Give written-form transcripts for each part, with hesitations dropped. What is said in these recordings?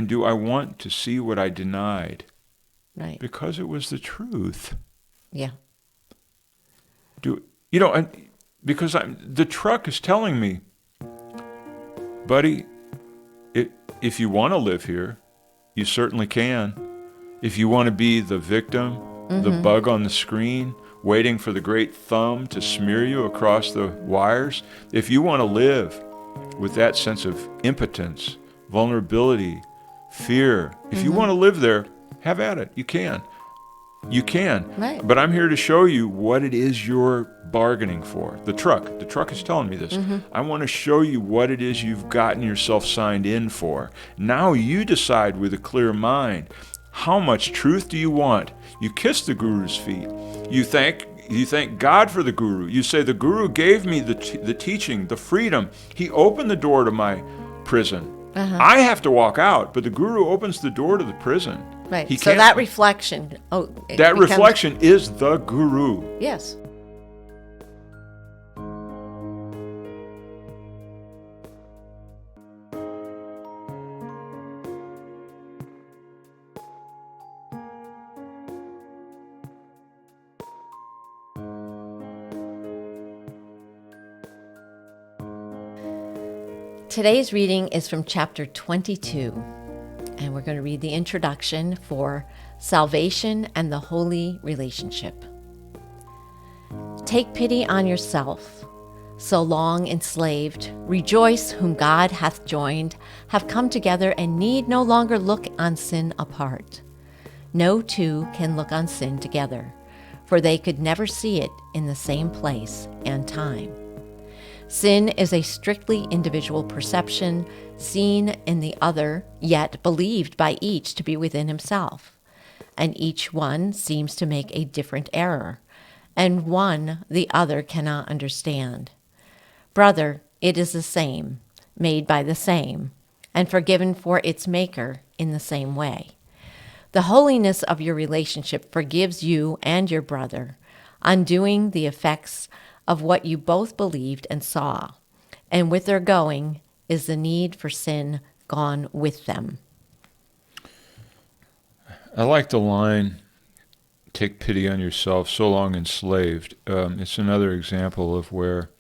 And do I want to see what I denied? Right. Because it was the truth. Yeah. Because the truck is telling me, buddy, if you want to live here, you certainly can. If you want to be the victim, the bug on the screen, waiting for the great thumb to smear you across the wires, if you want to live with that sense of impotence, vulnerability, fear, if you want to live there, have at it. You can. You can. Right. But I'm here to show you what it is you're bargaining for. The truck is telling me this. I want to show you what it is you've gotten yourself signed in for. Now you decide with a clear mind, how much truth do you want? You kiss the guru's feet. You thank God for the guru. You say, the guru gave me the teaching, the freedom. He opened the door to my prison. I have to walk out, but the guru opens the door to the prison. Right. So that reflection. Reflection is the guru. Yes. Today's reading is from chapter 22, and we're going to read the introduction for Salvation and the Holy Relationship. Take pity on yourself, so long enslaved. Rejoice, whom God hath joined, have come together, and need no longer look on sin apart. No two can look on sin together, for they could never see it in the same place and time. Sin is a strictly individual perception, seen in the other, yet believed by each to be within himself. And each one seems to make a different error, and one the other cannot understand. Brother, it is the same, made by the same, and forgiven for its maker in the same way. The holiness of your relationship forgives you and your brother, undoing the effects of what you both believed and saw, and with their going is the need for sin gone with them. I like the line, take pity on yourself, so long enslaved. It's another example of where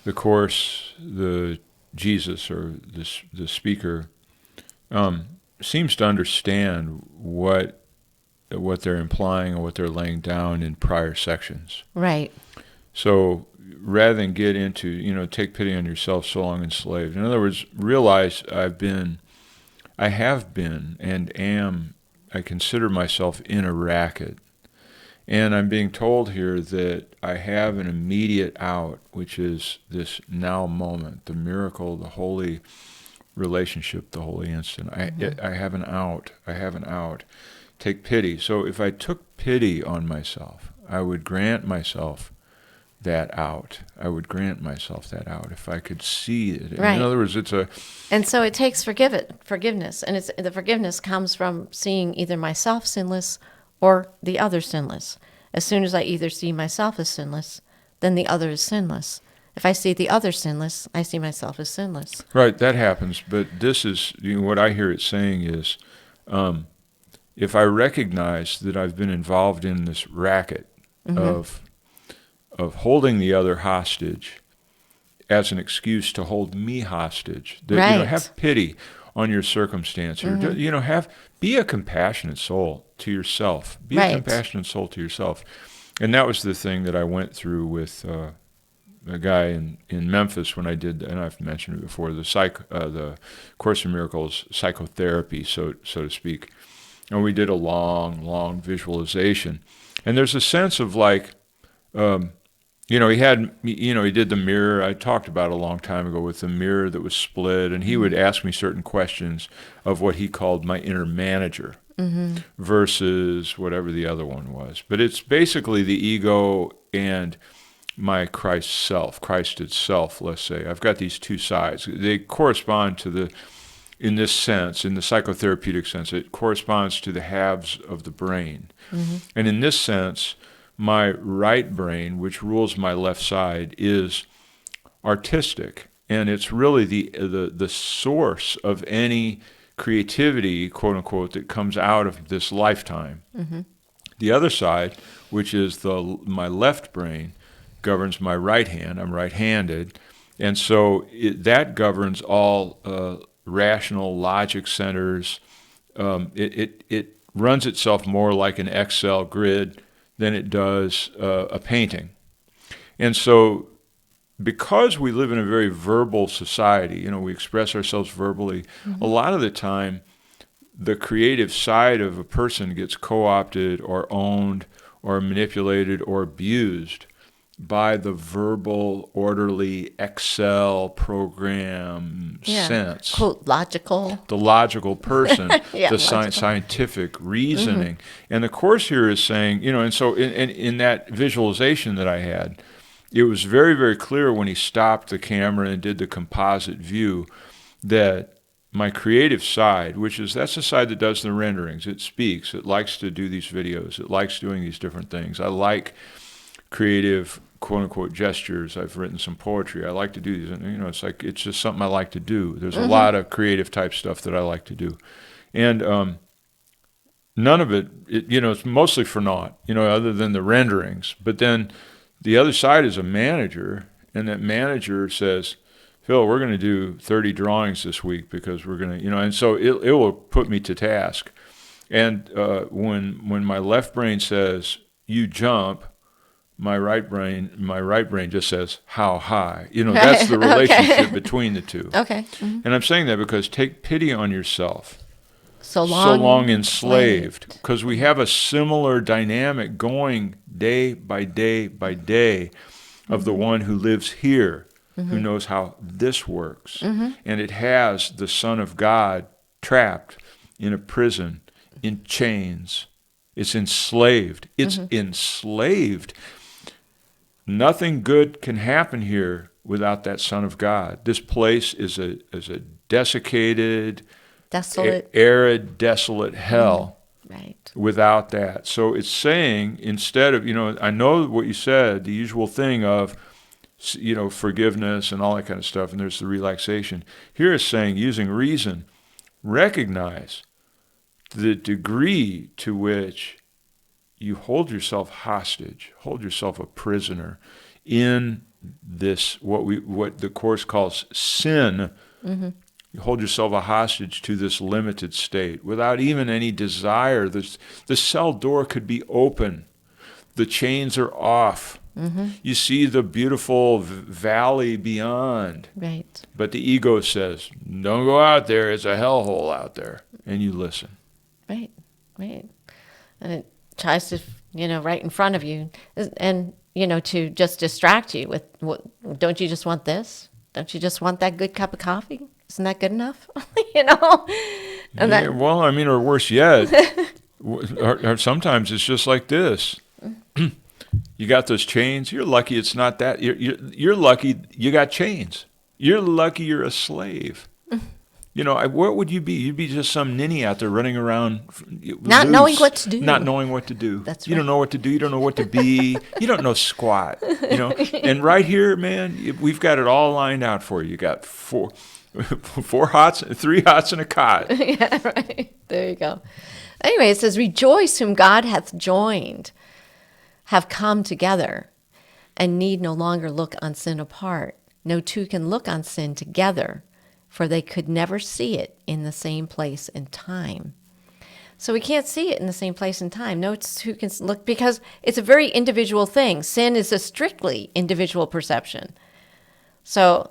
the Course, the Jesus or the speaker, seems to understand what they're implying or what they're laying down in prior sections. Right. So rather than get into, take pity on yourself, so long enslaved. In other words, realize I have been and am, I consider myself in a racket. And I'm being told here that I have an immediate out, which is this now moment, the miracle, the holy relationship, the holy instant. I have an out. I have an out. Take pity. So if I took pity on myself, I would grant myself that out. I would grant myself that out if I could see it. Right. In other words, And so it takes forgiveness, and the forgiveness comes from seeing either myself sinless or the other sinless. As soon as I either see myself as sinless, then the other is sinless. If I see the other sinless, I see myself as sinless. Right, that happens. But this is, what I hear it saying is, if I recognize that I've been involved in this racket of holding the other hostage as an excuse to hold me hostage, that, right. Have pity on your circumstance, or be a compassionate soul to yourself. Be right. a compassionate soul to yourself. And that was the thing that I went through with a guy in Memphis when I did, and I've mentioned it before, the Course in Miracles psychotherapy, so to speak. And we did a long visualization. And there's a sense of like, he did the mirror. I talked about it a long time ago with the mirror that was split, and he would ask me certain questions of what he called my inner manager versus whatever the other one was. But it's basically the ego and my Christ self, Christ itself, let's say. I've got these two sides. They correspond to in this sense, in the psychotherapeutic sense, it corresponds to the halves of the brain. And in this sense, my right brain, which rules my left side, is artistic, and it's really the source of any creativity, quote unquote, that comes out of this lifetime. The other side, which is my left brain, governs my right hand. I'm right-handed. And so that governs all rational logic centers. It runs itself more like an Excel grid than it does a painting. And so because we live in a very verbal society, we express ourselves verbally, a lot of the time the creative side of a person gets co-opted or owned or manipulated or abused by the verbal, orderly Excel program sense. Quote, logical. The logical person, Yeah, the logical. scientific reasoning. And the Course here is saying, and so in that visualization that I had, it was very, very clear when he stopped the camera and did the composite view that my creative side, that's the side that does the renderings, it speaks, it likes to do these videos, it likes doing these different things. I like creative, quote-unquote, gestures. I've written some poetry. I like to do these. And, it's just something I like to do. There's a lot of creative type stuff that I like to do. And none of it, it's mostly for naught, other than the renderings. But then the other side is a manager, and that manager says, Phil, we're going to do 30 drawings this week because we're going to, and so it will put me to task. And when my left brain says, you jump, my right brain just says, how high? That's the relationship between the two. Okay. And I'm saying that because take pity on yourself. So So long enslaved. Because we have a similar dynamic going day by day by day of the one who lives here, who knows how this works. And it has the Son of God trapped in a prison, in chains. It's enslaved. It's enslaved. Nothing good can happen here without that Son of God. This place is a desiccated, desolate, arid, desolate hell. Right. Without that. So it's saying, instead of, I know what you said, the usual thing of, forgiveness and all that kind of stuff, and there's the relaxation. Here it's saying, using reason, recognize the degree to which you hold yourself hostage, hold yourself a prisoner in this, what the Course calls sin. You hold yourself a hostage to this limited state without even any desire. The cell door could be open. The chains are off. You see the beautiful valley beyond. Right. But the ego says, don't go out there. It's a hellhole out there. And you listen. Right. And it tries to, right in front of you. And, to just distract you with, don't you just want this? Don't you just want that good cup of coffee? Isn't that good enough? And or worse yet, or sometimes it's just like this. You got those chains. You're lucky it's not that. You're lucky you got chains. You're lucky you're a slave. What would you be? You'd be just some ninny out there running around, not knowing what to do. Not knowing what to do. That's right. You don't know what to do. You don't know what to be. You don't know squat. And right here, man, we've got it all lined out for you. You got four hots, 3 hots, and a cot. Yeah, right. There you go. Anyway, it says, rejoice whom God hath joined, have come together, and need no longer look on sin apart. No two can look on sin together, for they could never see it in the same place and time. So we can't see it in the same place and time. No two can look, because it's a very individual thing. Sin is a strictly individual perception. So,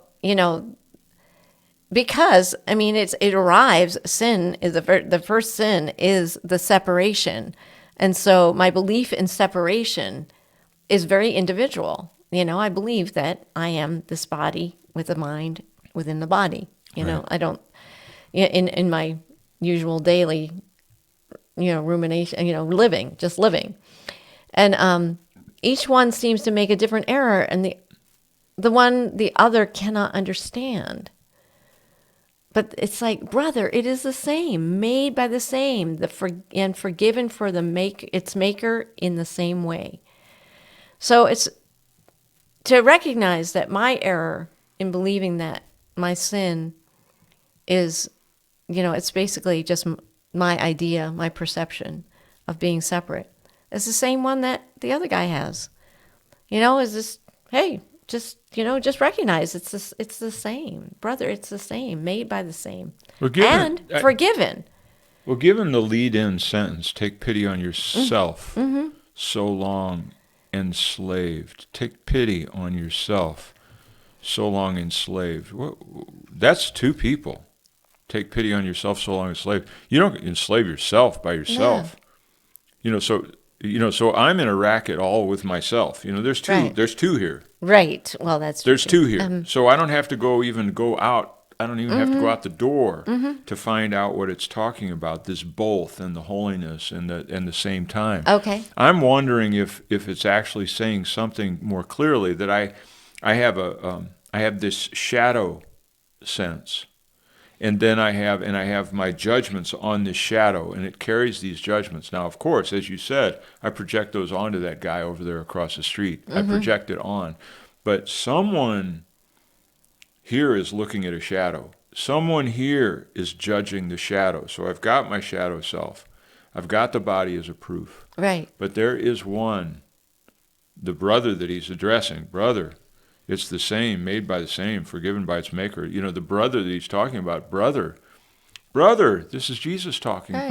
because, it arrives, sin is the first sin is the separation. And so my belief in separation is very individual. I believe that I am this body with a mind within the body. Right. I don't, in my usual daily, rumination, living. And each one seems to make a different error, and the other cannot understand. But it's like, brother, it is the same, made by the same, and forgiven for its maker in the same way. So it's to recognize that my error in believing that my sin is it's basically just my idea, my perception of being separate. It's the same one that the other guy has. Is this, hey, just recognize it's the same. Brother, it's the same, made by the same. Well, And forgiven. Well, given the lead-in sentence, take pity on yourself, so long enslaved. Take pity on yourself, so long enslaved. That's two people. Take pity on yourself, so long enslaved. You don't enslave yourself by yourself. No. So I'm in a racket all with myself. There's two. Right. There's two here. Right. Well, There's two here. So I don't have to go out. I don't even have to go out the door to find out what it's talking about. This both and the holiness and the same time. Okay. I'm wondering if it's actually saying something more clearly, that I have this shadow sense. And then I have my judgments on this shadow, and it carries these judgments. Now, of course, as you said, I project those onto that guy over there across the street. I project it on. But someone here is looking at a shadow. Someone here is judging the shadow. So I've got my shadow self. I've got the body as a proof. Right. But there is one, the brother that he's addressing. Brother. It's the same, made by the same, forgiven by its maker. The brother that he's talking about, brother, this is Jesus talking. Right.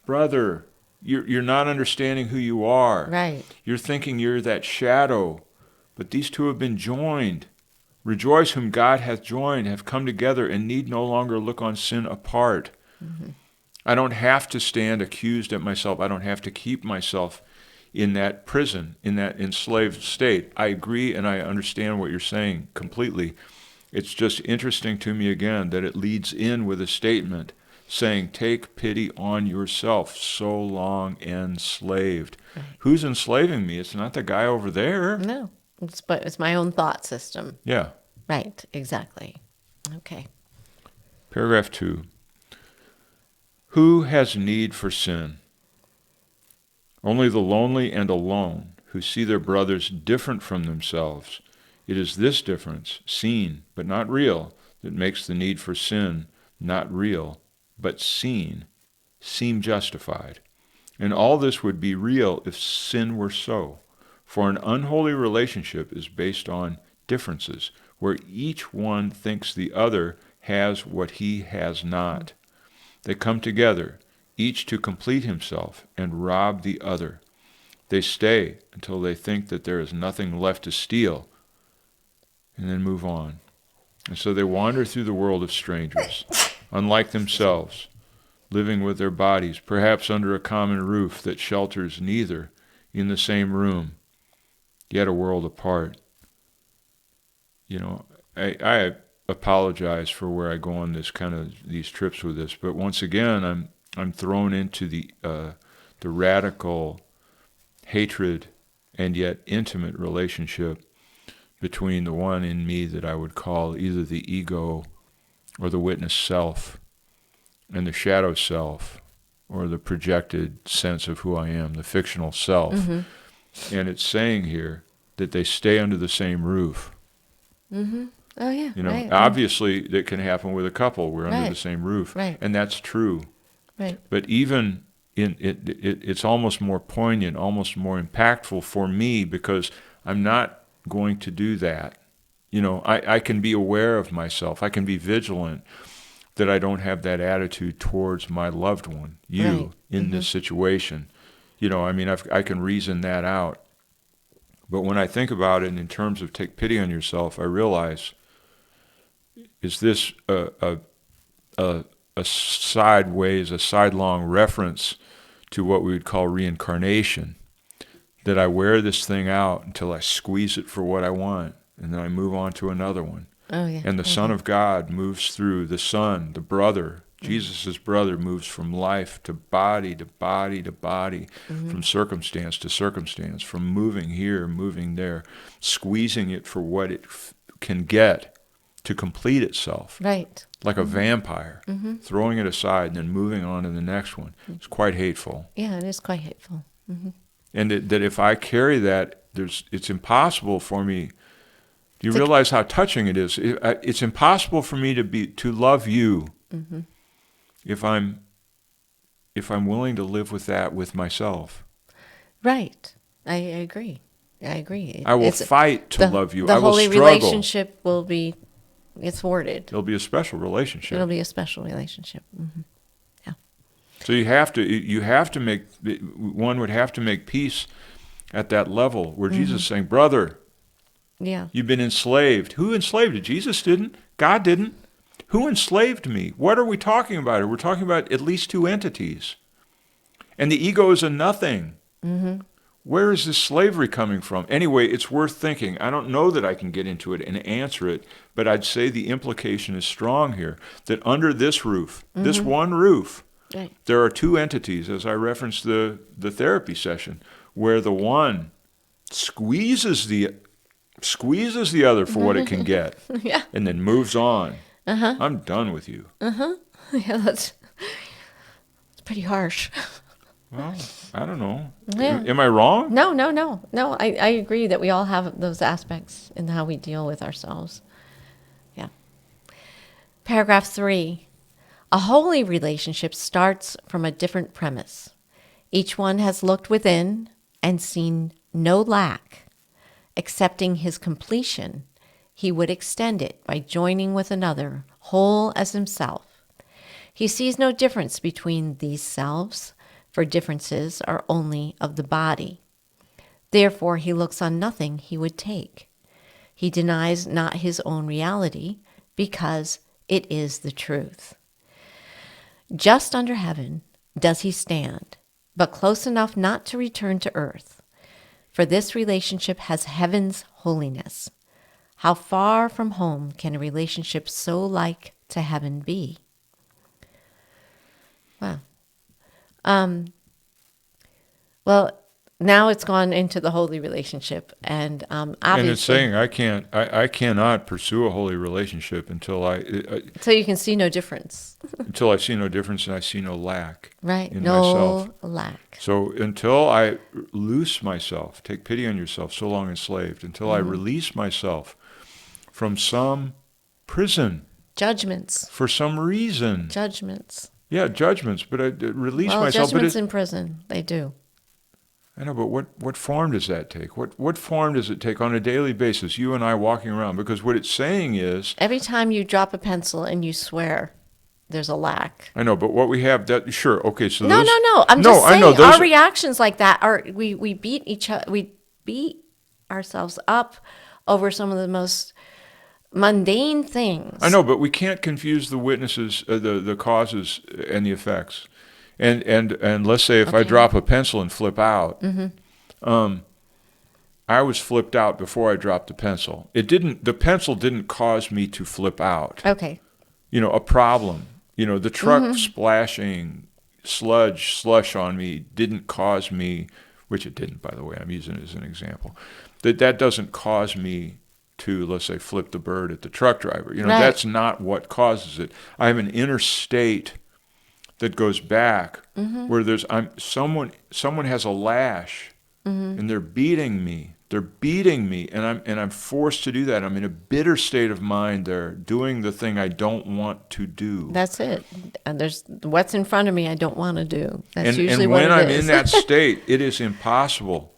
Brother, you're not understanding who you are. Right. You're thinking you're that shadow, but these two have been joined. Rejoice whom God hath joined, have come together, and need no longer look on sin apart. I don't have to stand accused at myself. I don't have to keep myself in that prison, in that enslaved state. I agree and I understand what you're saying completely. It's just interesting to me again that it leads in with a statement saying, take pity on yourself, so long enslaved. Right. Who's enslaving me? It's not the guy over there. No, it's my own thought system. Yeah. Right, exactly. Okay. Paragraph 2. Who has need for sin? Only the lonely and alone, who see their brothers different from themselves. It is this difference, seen but not real, that makes the need for sin, not real, but seen, seem justified. And all this would be real if sin were so. For an unholy relationship is based on differences, where each one thinks the other has what he has not. They come together, each to complete himself and rob the other. They stay until they think that there is nothing left to steal, and then move on. And so they wander through the world of strangers, unlike themselves, living with their bodies, perhaps under a common roof that shelters neither, in the same room, yet a world apart. I apologize for where I go on these trips with this, but once again, I'm thrown into the radical hatred and yet intimate relationship between the one in me that I would call either the ego or the witness self, and the shadow self, or the projected sense of who I am, the fictional self. And it's saying here that they stay under the same roof. Oh, yeah. Right. Obviously that can happen with a couple. We're under the same roof. Right. And that's true. Right. But even in it's almost more poignant, almost more impactful for me, because I'm not going to do that. I can be aware of myself. I can be vigilant that I don't have that attitude towards my loved one, you, in this situation. I can reason that out. But when I think about it in terms of take pity on yourself, I realize, is this a sidelong reference to what we would call reincarnation? That I wear this thing out until I squeeze it for what I want, and then I move on to another one. Oh, yeah. And the Son of God moves through, the Son, the brother, Jesus' brother, moves from life to body to body to body, from circumstance to circumstance, from moving here, moving there, squeezing it for what it can get to complete itself. Right. Like a vampire, throwing it aside and then moving on to the next one. It's quite hateful. Yeah, it is quite hateful. And that if I carry that, it's impossible for me. Do you realize how touching it is? It's impossible for me to love you if I'm willing to live with that with myself. Right. I agree. I agree. I will fight to love you. I will holy struggle. relationship will be, it's thwarted. It'll be a special relationship. It'll be a special relationship. Yeah. So you have to make, one would have to make peace at that level where Jesus is saying, brother, Yeah. you've been enslaved. Who enslaved you? Jesus didn't. God didn't. Who enslaved me? What are we talking about? We're talking about at least two entities. And the ego is a nothing. Where is this slavery coming from? Anyway, it's worth thinking. I don't know that I can get into it and answer it, but I'd say the implication is strong here, that under this roof, this one roof, Right. there are two entities, as I referenced the therapy session, where the one squeezes the other for what it can get, Yeah. and then moves on. I'm done with you. Yeah, it's pretty harsh. Well, I don't know. Yeah. Am I wrong? No. I agree that we all have those aspects in how we deal with ourselves. Yeah. Paragraph 3. A holy relationship starts from a different premise. Each one has looked within and seen no lack. Accepting his completion, he would extend it by joining with another, whole as himself. He sees no difference between these selves, for differences are only of the body. Therefore he looks on nothing he would take. He denies not his own reality, because it is the truth. Just under heaven does he stand, but close enough not to return to earth. For this relationship has heaven's holiness. How far from home can a relationship so like to heaven be? Wow. Well, now it's gone into the holy relationship, and obviously, And it's saying I cannot pursue a holy relationship until so you can see no difference, until I see no difference and I see no lack right? in No myself. lack. So until I loose myself, take pity on yourself, so long enslaved, until I release myself from some prison Judgments. for some reason. Judgments. Yeah, judgments, but I release Well, myself. judgments in prison, they do. I know, but what form does that take? What form does it take on a daily basis, you and I walking around? Because what it's saying is... Every time you drop a pencil and you swear, there's a lack. I know, but what we have, sure, okay, so No. I'm no, just I saying know, those our reactions like that are, we beat each other, we beat ourselves up over some of the most mundane things. I know, but we can't confuse the witnesses, the causes and the effects. And let's say if I drop a pencil and flip out, I was flipped out before I dropped the pencil. The pencil didn't cause me to flip out. Okay. A problem. The truck splashing slush on me didn't cause me, which it didn't, by the way, I'm using it as an example, that doesn't cause me to, let's say, flip the bird at the truck driver. Right. That's not what causes it. I have an inner state that goes back where someone has a lash and they're beating me. They're beating me, and I'm forced to do that. I'm in a bitter state of mind there, doing the thing I don't want to do. That's it. And there's what's in front of me I don't want to do. That's And usually what it is. when I'm in that state, it is impossible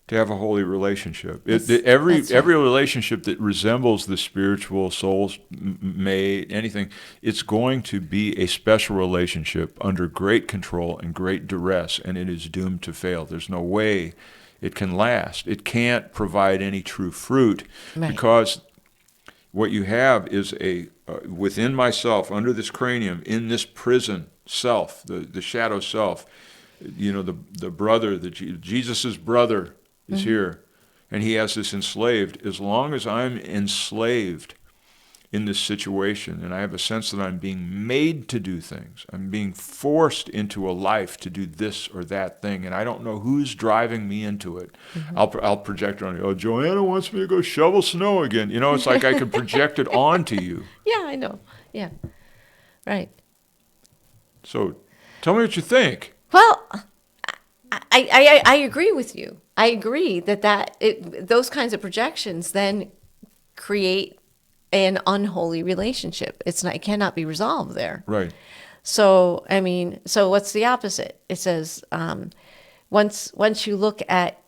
to have a holy relationship. Every relationship that resembles the spiritual, soul mate, anything, it's going to be a special relationship under great control and great duress, and it is doomed to fail. There's no way it can last. It can't provide any true fruit, because what you have is within myself, under this cranium, in this prison self, the shadow self, the brother, Jesus's brother is here, and he has this enslaved. As long as I'm enslaved in this situation, and I have a sense that I'm being made to do things, I'm being forced into a life to do this or that thing, and I don't know who's driving me into it. I'll project it on you. Oh, Joanna wants me to go shovel snow again. It's like I can project it onto you. Yeah, I know. Yeah, right. So tell me what you think. Well, I agree with you. I agree that those kinds of projections then create an unholy relationship. It cannot be resolved there. Right. So, so what's the opposite? It says, once you look at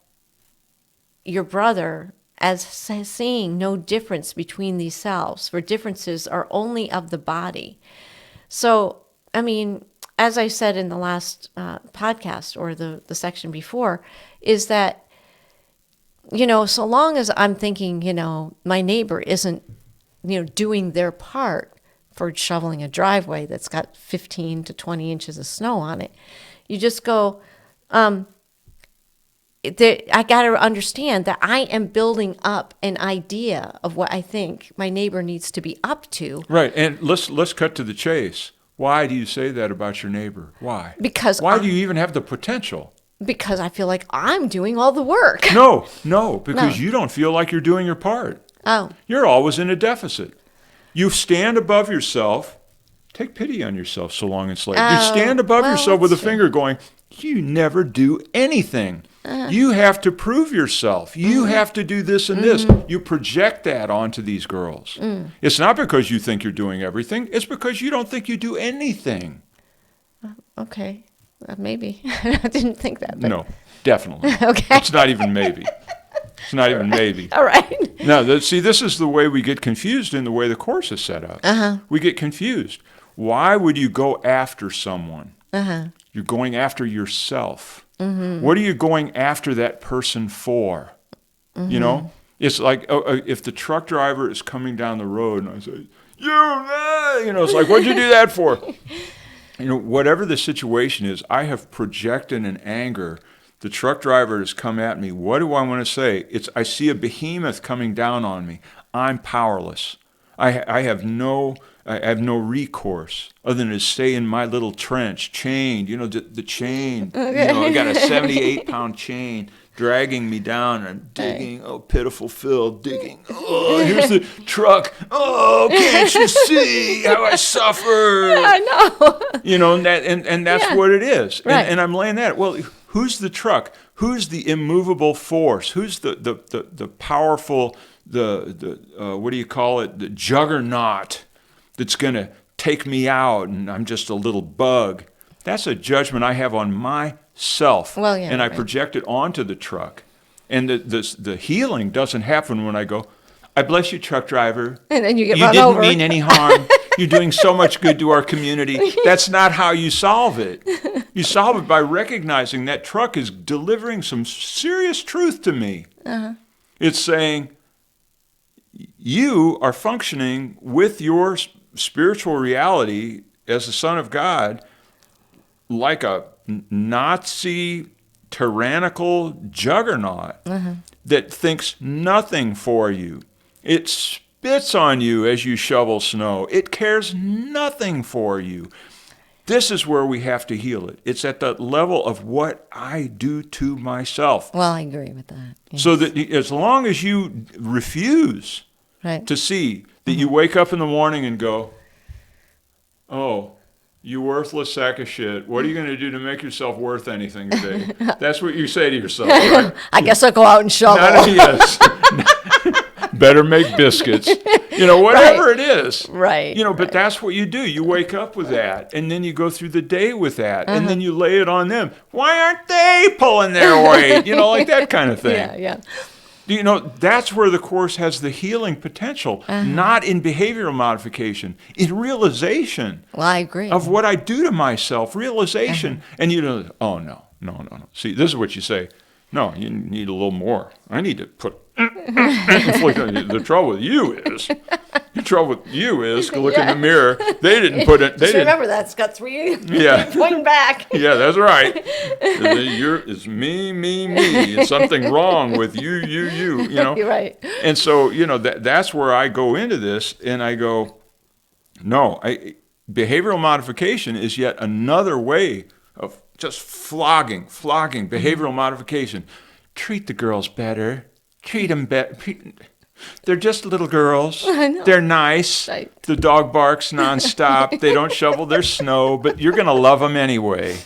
your brother as seeing no difference between these selves, for differences are only of the body. So, as I said in the last podcast or the section before, is that, so long as I'm thinking, my neighbor isn't, doing their part for shoveling a driveway that's got 15 to 20 inches of snow on it, you just go, I got to understand that I am building up an idea of what I think my neighbor needs to be up to. Right. And let's cut to the chase. Why do you say that about your neighbor? Why? Why do you even have the potential? Because I feel like I'm doing all the work. No, because you don't feel like you're doing your part. Oh. You're always in a deficit. You stand above yourself. Take pity on yourself, so long enslaved. You stand above yourself with a finger going, you never do anything. You have to prove yourself. You have to do this and this. You project that onto these girls. It's not because you think you're doing everything. It's because you don't think you do anything. Okay. Maybe. I didn't think that. But... No, definitely. Okay. It's not even maybe. It's not even maybe. All right. No, see, this is the way we get confused in the way the course is set up. We get confused. Why would you go after someone? You're going after yourself. What are you going after that person for? It's like if the truck driver is coming down the road and I say, it's like, what'd you do that for? Whatever the situation is, I have projected an anger. The truck driver has come at me. What do I want to say? I see a behemoth coming down on me. I'm powerless. I have no recourse other than to stay in my little trench, chained. The chain. I got a 78-pound chain dragging me down, and I'm digging. Oh, pitiful Phil, digging. Oh, here's the truck. Oh, can't you see how I suffer? I know. And that's what it is. Right. And I'm laying that. Well, who's the truck? Who's the immovable force? Who's the powerful, what do you call it? The juggernaut that's going to take me out, and I'm just a little bug. That's a judgment I have on myself, and I project it onto the truck. And the healing doesn't happen when I go, I bless you, truck driver. And then you get run over. You didn't mean any harm. You're doing so much good to our community. That's not how you solve it. You solve it by recognizing that truck is delivering some serious truth to me. It's saying, you are functioning with your spiritual reality as a son of God like a Nazi tyrannical juggernaut that thinks nothing for you. It spits on you as you shovel snow. It cares nothing for you. This is where we have to heal it. It's at the level of what I do to myself. Well, I agree with that. Yes. So that as long as you refuse to see that you wake up in the morning and go, oh, you worthless sack of shit. What are you going to do to make yourself worth anything today? That's what you say to yourself, right? I guess I'll go out and shovel. Yes. Better make biscuits. Whatever it is. Right. But that's what you do. You wake up with that, and then you go through the day with that, and then you lay it on them. Why aren't they pulling their weight? Like that kind of thing. Yeah. That's where the Course has the healing potential, not in behavioral modification, in realization. Well, I agree. Of what I do to myself, realization. And oh, no. See, this is what you say. No, you need a little more. I need to put the trouble with you is, look in the mirror. They didn't put it. Remember that. It's got three pointing back. Yeah, that's right. It's me. It's something wrong with you. You're right. And so, that's where I go into this, and I go, no, behavioral modification is yet another way of just flogging behavioral modification. Treat the girls better. Treat them better. They're just little girls. I know. They're nice. Right. The dog barks nonstop. They don't shovel their snow, but you're going to love them anyway.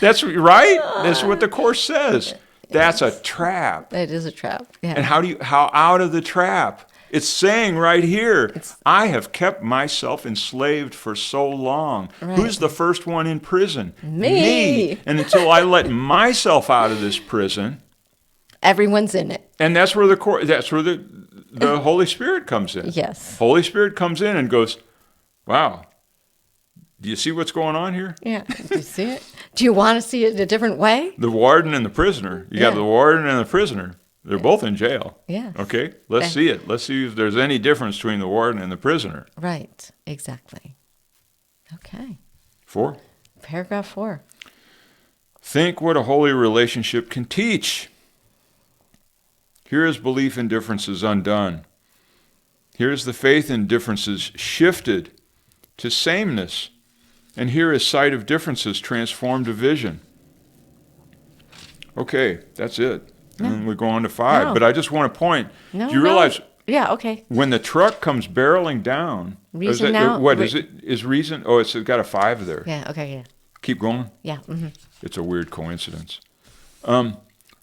That's right. That's what the Course says. That's a trap. It is a trap. Yeah. And how out of the trap? It's saying right here, It's- I have kept myself enslaved for so long. Right. Who's the first one in prison? Me. And until I let myself out of this prison, Everyone's in it. and that's where the Holy Spirit comes in. Yes. Holy Spirit comes in and goes, wow, do you see what's going on here? Yeah. Do you see it? Do you want to see it a different way? The warden and the prisoner. You got Yeah. the warden and the prisoner. They're both in jail. Yes. Okay, let's see it. Let's see if there's any difference between the warden and the prisoner. Right. Exactly. Okay. 4. Paragraph 4. Think what a holy relationship can teach. Here is belief in differences undone. Here is the faith in differences shifted to sameness. And here is sight of differences transformed to vision. Okay, that's it. No. And we go on to 5. No. But I just want to point, No. do you realize Yeah. Okay. when the truck comes barreling down, Reason is that, now- what is it? Is reason? Oh, it's got a 5 there. Yeah. Okay. Yeah. Keep going. Yeah. Mm-hmm. It's a weird coincidence.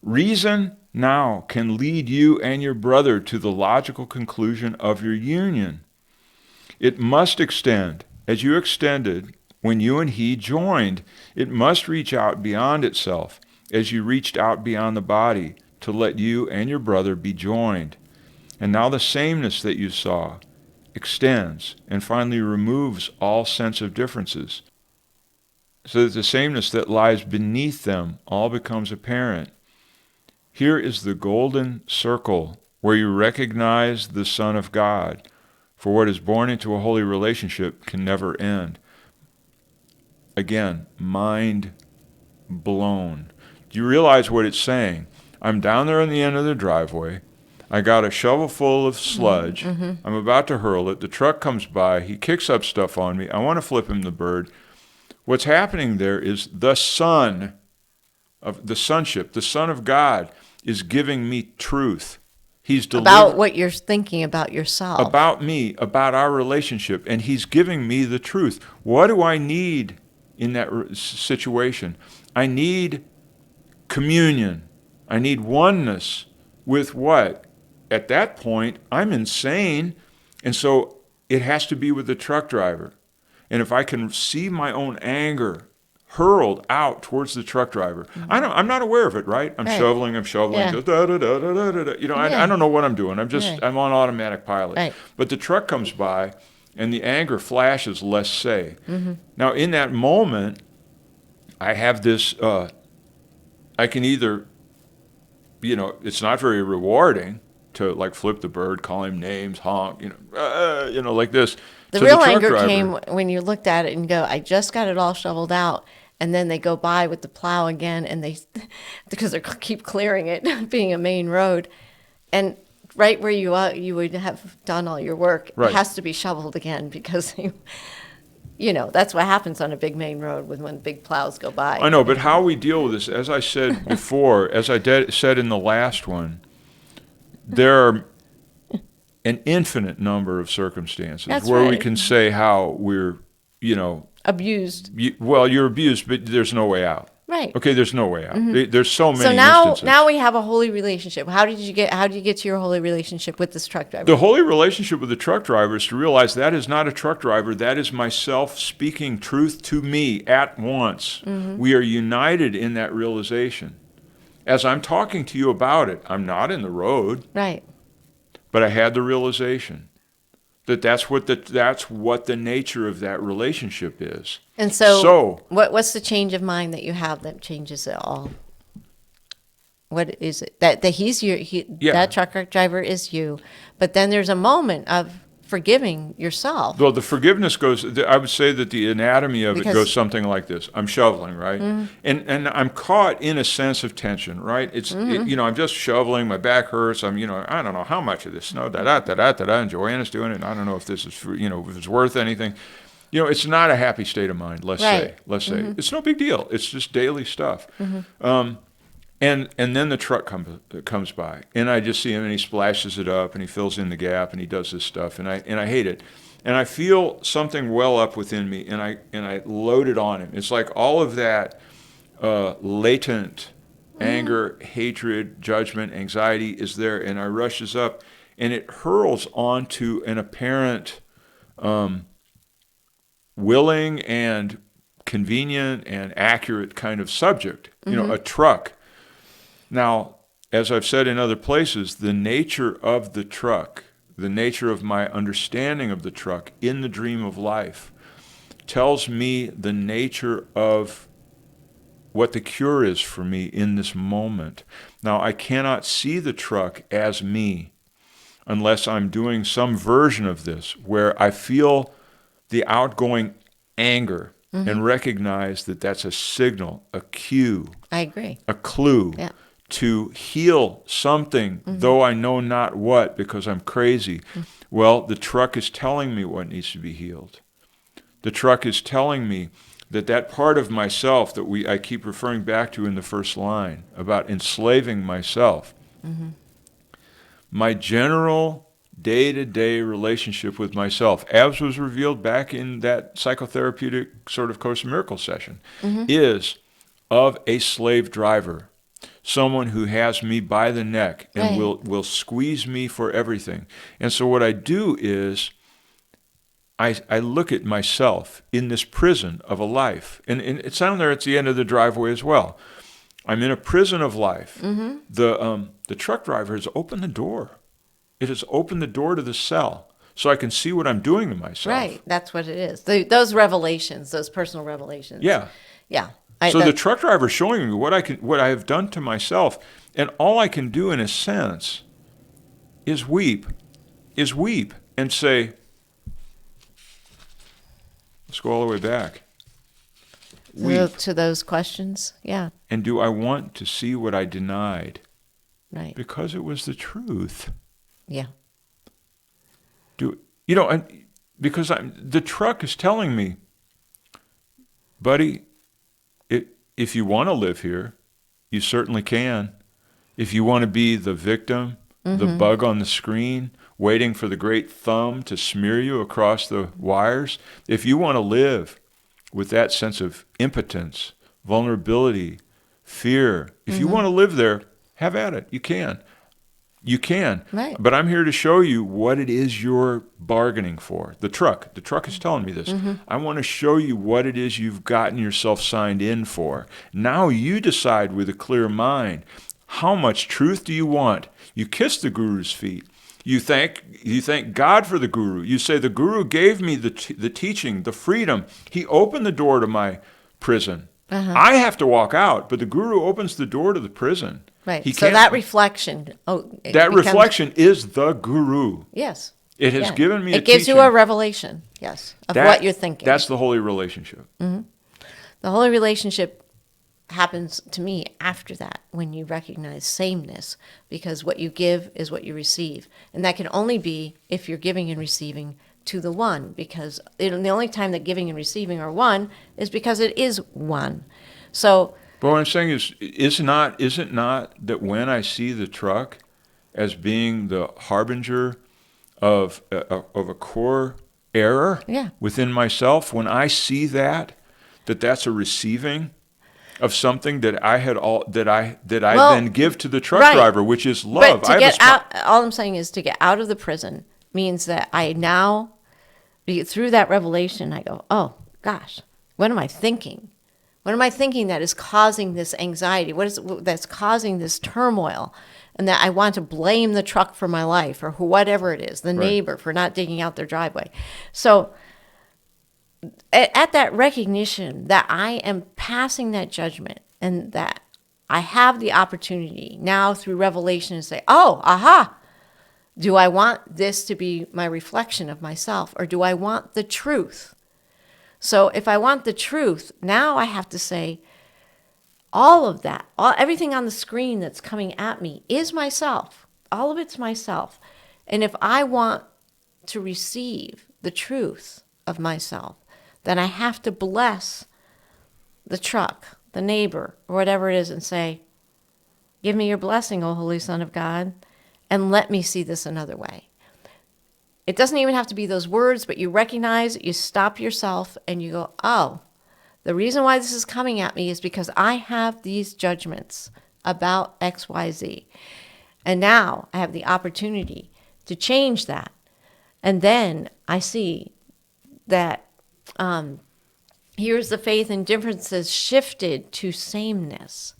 Reason now can lead you and your brother to the logical conclusion of your union. It must extend, as you extended when you and he joined. It must reach out beyond itself, as you reached out beyond the body, to let you and your brother be joined. And now the sameness that you saw extends and finally removes all sense of differences, so that the sameness that lies beneath them all becomes apparent. Here is the golden circle where you recognize the Son of God, for what is born into a holy relationship can never end. Again, mind blown. Do you realize what it's saying? I'm down there on the end of the driveway. I got a shovel full of sludge. Mm-hmm. I'm about to hurl it. The truck comes by. He kicks up stuff on me. I want to flip him the bird. What's happening there is the Son of the sonship, the Son of God, is giving me truth. He's About what you're thinking about yourself. About me, about our relationship, and he's giving me the truth. What do I need in that situation? I need communion. I need oneness with what? At that point, I'm insane, and so it has to be with the truck driver. And if I can see my own anger hurled out towards the truck driver, mm-hmm. I'm not aware of it, right? I'm shoveling, yeah. Just da, da, da, da, da, da. You know, I don't know what I'm doing. I'm on automatic pilot. Right. But the truck comes by, and the anger flashes, let's say. Mm-hmm. Now, in that moment, I have this, I can either, it's not very rewarding to like flip the bird, call him names, honk, like this. The real anger came when you looked at it and go, I just got it all shoveled out. And then they go by with the plow again, and because they keep clearing it, being a main road. And right where you are, you would have done all your work. Right. It has to be shoveled again because, that's what happens on a big main road when big plows go by. I know, but how we deal with this, as I said before, as I said in the last one, there are an infinite number of circumstances where we can say how we're, abused. You're abused, but there's no way out. Right. Okay, there's no way out. Mm-hmm. There's so many instances. So now we have a holy relationship. How did you get to your holy relationship with this truck driver? The holy relationship with the truck driver is to realize that is not a truck driver. That is myself speaking truth to me at once. Mm-hmm. We are united in that realization. As I'm talking to you about it, I'm not in the road. Right. But I had the realization that that's what the nature of that relationship is. And so what's the change of mind that you have that changes it all? What is it? That he's that truck driver is you, but then there's a moment of forgiving yourself. Well, the forgiveness goes, I would say that the anatomy of it goes something like this. I'm shoveling, right? Mm-hmm. And I'm caught in a sense of tension, right? I'm just shoveling, my back hurts, I don't know how much of this snow, and Joanna's doing it, and I don't know if this is, if it's worth anything. It's not a happy state of mind, let's say. Mm-hmm. It's no big deal. It's just daily stuff. Mm-hmm. And then the truck comes by, and I just see him, and he splashes it up, and he fills in the gap, and he does this stuff, and I hate it, and I feel something well up within me, and I load it on him. It's like all of that latent anger, hatred, judgment, anxiety is there, and I rushes up, and it hurls onto an apparent willing and convenient and accurate kind of subject, a truck. Now, as I've said in other places, the nature of the truck, the nature of my understanding of the truck in the dream of life tells me the nature of what the cure is for me in this moment. Now, I cannot see the truck as me unless I'm doing some version of this where I feel the outgoing anger and recognize that that's a signal, a cue, I agree. a clue Yeah. to heal something, though I know not what because I'm crazy. Well, the truck is telling me what needs to be healed. The truck is telling me that part of myself that I keep referring back to in the first line about enslaving myself, my general day-to-day relationship with myself, as was revealed back in that psychotherapeutic sort of Course in Miracles session, is of a slave driver, someone who has me by the neck and will squeeze me for everything. And so what I do is I look at myself in this prison of a life. And it's down there at the end of the driveway as well. I'm in a prison of life. The truck driver has opened the door. It has opened the door to the cell so I can see what I'm doing to myself. Right. That's what it is. Those revelations, those personal revelations. Yeah. Yeah. So the truck driver is showing me what I have done to myself. And all I can do in a sense is weep and say, let's go all the way back. Weep. To those questions. Yeah. And do I want to see what I denied? Right. Because it was the truth. Yeah. Because the truck is telling me, buddy, if you want to live here, you certainly can. If you want to be the victim, the bug on the screen, waiting for the great thumb to smear you across the wires, if you want to live with that sense of impotence, vulnerability, fear, if you want to live there, have at it. You can. You can. Right. But I'm here to show you what it is you're bargaining for. The truck is telling me this. I want to show you what it is you've gotten yourself signed in for. Now you decide with a clear mind, how much truth do you want? You kiss the guru's feet. You thank God for the guru. You say, the guru gave me the teaching, the freedom. He opened the door to my prison. I have to walk out, but the guru opens the door to the prison. Right. So that reflection. Reflection is the guru. Yes. It has given me It gives you a revelation, yes, of what you're thinking. That's the holy relationship. The holy relationship happens to me after that, when you recognize sameness, because what you give is what you receive. And that can only be if you're giving and receiving to the one, because the only time that giving and receiving are one is because it is one. So, but what I'm saying is it not that when I see the truck as being the harbinger of a core error within myself, when I see that's a receiving of something that I then give to the truck driver, which is love. But to get out, all I'm saying is to get out of the prison means that I now, through that revelation, I go, oh gosh, what am I thinking? What am I thinking that is causing this anxiety? That's causing this turmoil? And that I want to blame the truck for my life, or whatever it is, the neighbor for not digging out their driveway. So at that recognition that I am passing that judgment, and that I have the opportunity now through revelation to say, oh, aha, do I want this to be my reflection of myself, or do I want the truth? So if I want the truth, now I have to say, all of that, everything on the screen that's coming at me is myself. All of it's myself. And if I want to receive the truth of myself, then I have to bless the truck, the neighbor, or whatever it is, and say, give me your blessing, O Holy Son of God, and let me see this another way. It doesn't even have to be those words, but you recognize, you stop yourself, and you go, oh, the reason why this is coming at me is because I have these judgments about X, Y, Z. And now I have the opportunity to change that. And then I see that here's the faith and differences shifted to sameness,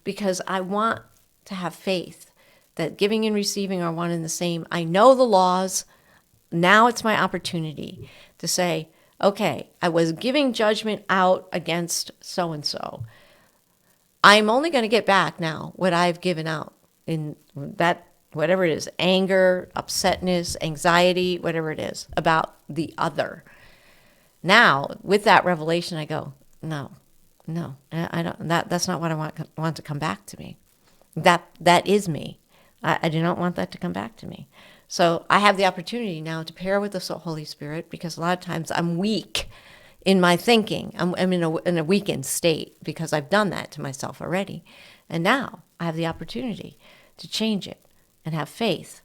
because I want to have faith that giving and receiving are one and the same. I know the laws. Now it's my opportunity to say, okay, I was giving judgment out against so-and-so. I'm only going to get back now what I've given out in that, whatever it is, anger, upsetness, anxiety, whatever it is, about the other. Now, with that revelation, I go, no, I don't. That's not what I want to come back to me. That is me. I do not want that to come back to me. So I have the opportunity now to pair with the Holy Spirit, because a lot of times I'm weak in my thinking. I'm in a weakened state because I've done that to myself already. And now I have the opportunity to change it and have faith.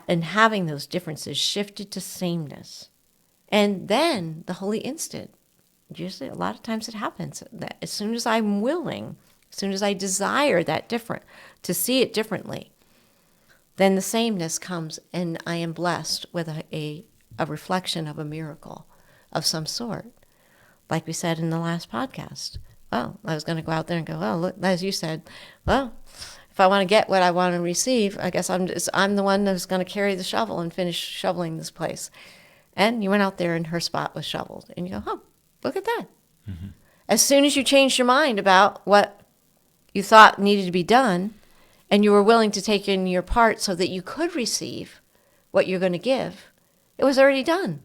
And having those differences shifted to sameness. And then the Holy Instant. Usually a lot of times it happens that as soon as I'm willing, as soon as I desire that different, to see it differently, then the sameness comes, and I am blessed with a reflection of a miracle of some sort. Like we said in the last podcast. Well, I was going to go out there and go, well, look, as you said, well, if I want to get what I want to receive, I guess I'm the one that's going to carry the shovel and finish shoveling this place. And you went out there and her spot was shoveled. And you go, oh, look at that. Mm-hmm. As soon as you changed your mind about what you thought needed to be done, and you were willing to take in your part so that you could receive what you're going to give, it was already done.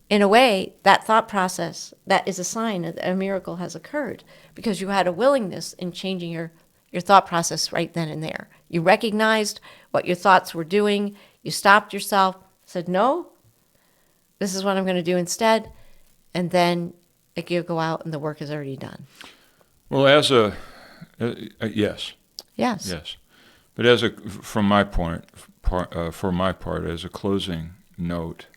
In a way, that thought process, that is a sign that a miracle has occurred, because you had a willingness in changing your thought process right then and there. You recognized what your thoughts were doing. You stopped yourself, said, no, this is what I'm going to do instead. And then you go out and the work is already done. Well, yes. Yes. But for my part, as a closing note,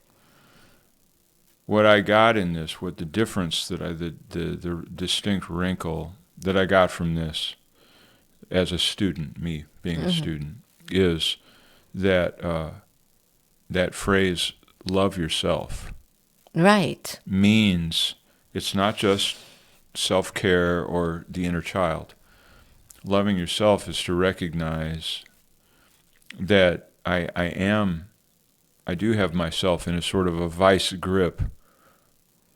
what I got in this, what the difference that the distinct wrinkle that I got from this as a student, me being a student, is that that phrase, love yourself, right, means it's not just self-care or the inner child. Loving yourself is to recognize that I do have myself in a sort of a vice grip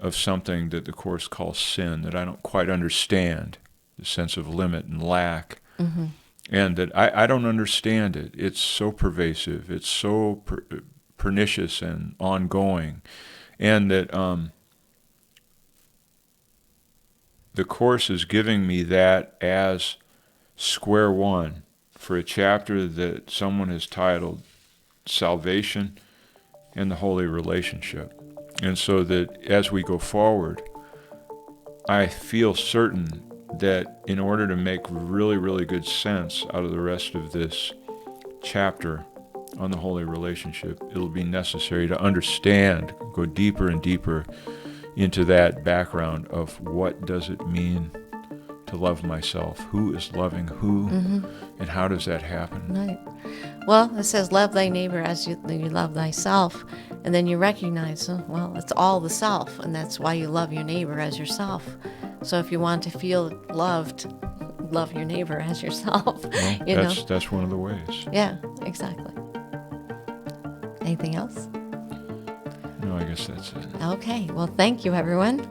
of something that the Course calls sin, that I don't quite understand, the sense of limit and lack, and that I don't understand it. It's so pervasive, it's so pernicious and ongoing, and that the Course is giving me that as square one for a chapter that someone has titled Salvation and the Holy Relationship. And so that as we go forward, I feel certain that in order to make really, really good sense out of the rest of this chapter on the Holy Relationship, it'll be necessary to understand, go deeper and deeper into that background of what does it mean to love myself, who is loving who, and how does that happen? Right. Well, it says, love thy neighbor as you love thyself. And then you recognize, well, it's all the self, and that's why you love your neighbor as yourself. So if you want to feel loved, love your neighbor as yourself. Well, that's one of the ways. Yeah, exactly. Anything else? No, I guess that's it. Okay. Well, thank you, everyone.